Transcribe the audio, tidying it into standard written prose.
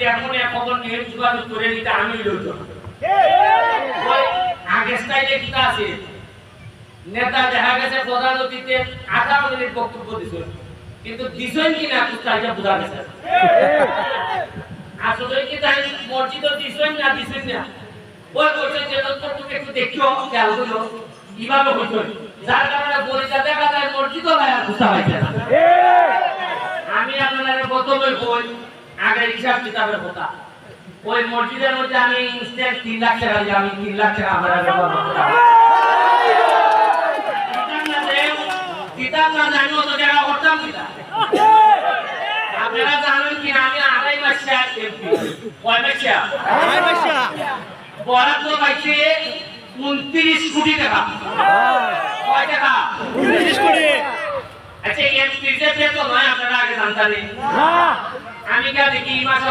দেখুন খবর নিয়ে যোগাযোগ করে নিতে আমি লইত আগে স্টাইলে কি আছে নেতা দেখা গেছে প্রধান অতিথিতে 18 মিনিট বক্তব্য দিছেন কিন্তু দিছেন কিনা স্টাইলটা বোঝা গেছে আসলে কি তাই মসজিদ দিছেন না দিছেন না ওই বলছেন যে তুমি একটু দেখো খেয়াল করো কিভাবে হইতো যার কারণে বলিটা দেখা যায় মসজিদ বুঝতে পারছে না আমি আপনাদের প্রথমে বই আগে হিসাব কিতাবের কথা ওই মসজিদের মধ্যে আমি ইনস্ট্যান্ট 3 লাখ টাকা দিয়ে আমি 3 লাখ টাকা আমরা ব্যবহার করতাম কিতাব না জানি অত টাকা করতাম কিনা আপনারা জানেন কি আমি 2.5 মাস এমপি কয় মাস বরাদ্দ পাইছে 29 কোটি টাকা কয় টাকা 29 কোটি আচ্ছা এমপি যে বেতন হয় আপনারা আগে জানতেন আমি কে দেখি মাস